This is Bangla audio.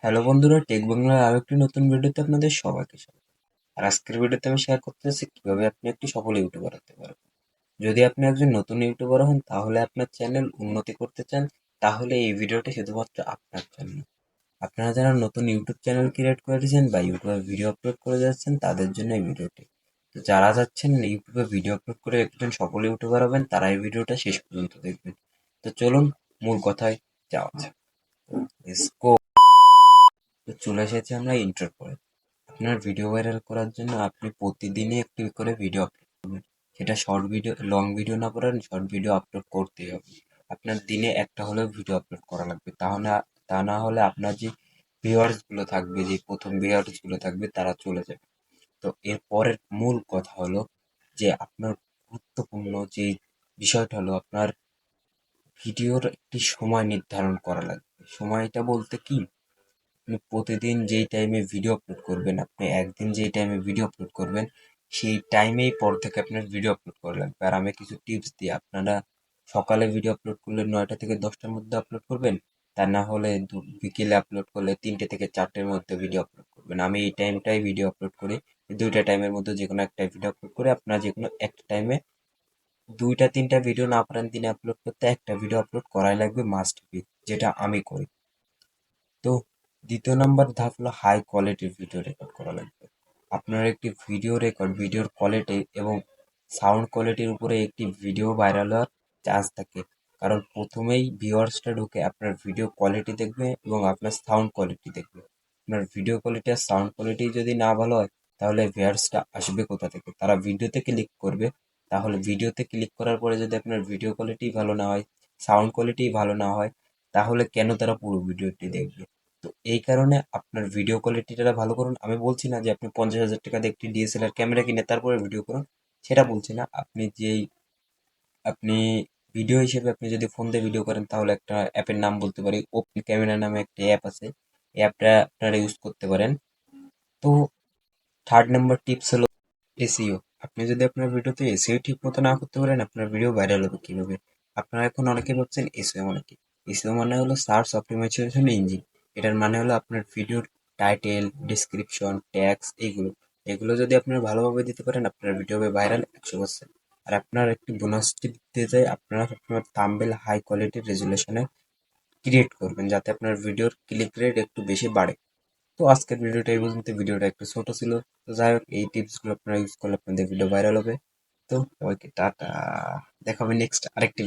হ্যালো বন্ধুরা, টেক বাংলার আরো একটি নতুন ভিডিওতে আপনাদের সবাইকে স্বাগত। আর আজকের ভিডিওতে আমি শেয়ার করতে চাচ্ছি কিভাবে আপনি একটি সফল ইউটিউবার হতে পারবেন। যদি আপনি একজন নতুন ইউটিউবার হন, তাহলে আপনার চ্যানেল উন্নতি করতে চান, তাহলে এই ভিডিওটি শুধুমাত্র আপনার জন্য। আপনারা যারা নতুন ইউটিউব চ্যানেল ক্রিয়েট করেছেন বা ইউটিউবে ভিডিও আপলোড করে যাচ্ছেন, তাদের জন্য এই ভিডিওটি। তো যারা যাচ্ছেন ইউটিউবে ভিডিও আপলোড করে একজন সফল ইউটিউবার হবেন, তারা এই ভিডিওটা শেষ পর্যন্ত দেখবেন। তো চলুন মূল কথায় যাওয়া যাক। Let's go। তো চলে এসেছি আমরা ইন্ট্রোর পরে। আপনার ভিডিও ভাইরাল করার জন্য আপনি প্রতিদিনই একটি করে ভিডিও আপলোড করবেন। সেটা শর্ট ভিডিও, লং ভিডিও না পারেন, শর্ট ভিডিও আপলোড করতেই হবে। আপনার দিনে একটা হলেও ভিডিও আপলোড করা লাগবে, তা না হলে আপনার যে ভিউয়ার্স গুলো থাকবে, যে প্রথম ভিউয়ার্স গুলো থাকবে, তারা চলে যাবে। তো এর পরের মূল কথা হলো যে আপনার গুরুত্বপূর্ণ যে বিষয়টা হলো আপনার ভিডিওর একটি সময় নির্ধারণ করা লাগবে। সময়টা বলতে কি, আপনি প্রতিদিন যেই টাইমে ভিডিও আপলোড করবেন, আপনি একদিন যেই টাইমে ভিডিও আপলোড করবেন, সেই টাইমেই পর থেকে আপনার ভিডিও আপলোড করা লাগবে। আর আমি কিছু টিপস দিই, আপনারা সকালে ভিডিও আপলোড করলে 9টা থেকে 10টার মধ্যে আপলোড করবেন, তা না হলে বিকেলে আপলোড করলে 3টে থেকে 4টের মধ্যে ভিডিও আপলোড করবেন। আমি এই টাইমটাই ভিডিও আপলোড করি। এই দুইটা টাইমের মধ্যে যে কোনো একটা ভিডিও আপলোড করে আপনারা যে কোনো একটা টাইমে 2টা 3টা ভিডিও না পারেন দিনে আপলোড করতে, একটা ভিডিও আপলোড করাই লাগবে মাস্ট বি, যেটা আমি করি। তো দ্বিতীয় নাম্বার ধাপ হলো হাই কোয়ালিটির ভিডিও রেকর্ড করা লাগবে। আপনার একটি ভিডিওর কোয়ালিটি এবং সাউন্ড কোয়ালিটির উপরে একটি ভিডিও ভাইরাল হওয়ার চান্স থাকে। কারণ প্রথমেই ভিউয়ার্সটা ঢুকে আপনার ভিডিও কোয়ালিটি দেখবে এবং আপনার সাউন্ড কোয়ালিটি দেখবে। আপনার ভিডিও কোয়ালিটি আর সাউন্ড কোয়ালিটি যদি না ভালো হয়, তাহলে ভিউয়ার্সটা আসবে কোথা থেকে? তারা ভিডিওতে ক্লিক করবে। তাহলে ভিডিওতে ক্লিক করার পরে যদি আপনার ভিডিও কোয়ালিটি ভালো না হয়, সাউন্ড কোয়ালিটি ভালো না হয়, তাহলে কেন তারা পুরো ভিডিওটি দেখবে? তো এই কারণে আপনার ভিডিও কোয়ালিটিটা ভালো করুন। আমি বলছি না যে আপনি 50,000 টাকা দিয়ে একটি ডিএসএলআর ক্যামেরা কিনে তারপরে ভিডিও করুন, সেটা বলছি না। আপনি ভিডিও হিসেবে আপনি যদি ফোন দিয়ে ভিডিও করেন, তাহলে একটা অ্যাপের নাম বলতে পারি, ওপেন ক্যামেরা নামে একটা অ্যাপ আছে। এই অ্যাপটা আপনারা ইউজ করতে পারেন। তো থার্ড নাম্বার টিপস হলো এসইও। আপনি যদি আপনার ভিডিওতে এসইও ঠিক মতো না করতে পারেন, আপনার ভিডিও ভাইরাল হবে কিভাবে? আপনারা এখন অনেকে ভাবছেন এসইও মানে কি? এসইও মানে হলো সার্চ অপটিমাইজেশন ইঞ্জিন। এটার মানে হলো আপনার ভিডিওর টাইটেল, ডেসক্রিপশন, ট্যাগস, এগুলো যদি আপনারা ভালোভাবে দিতে পারেন, আপনার ভিডিও হবে ভাইরাল 100%। আর আপনার একটি বোনাস টিপ দিতে চাই, আপনারা সবসময় থাম্বনেল হাই কোয়ালিটির রেজুলেশনে ক্রিয়েট করবেন, যাতে আপনার ভিডিওর ক্লিক রেট একটু বেশি বাড়ে। তো আজকের ভিডিওটা এই পর্যন্ত। ভিডিওটা একটু ছোট ছিল। তো যাই হোক, এই টিপসগুলো আপনারা ইউজ করলে আপনাদের ভিডিও ভাইরাল হবে। তো ওকে, টাটা। দেখা হবে নেক্সট আরেকটি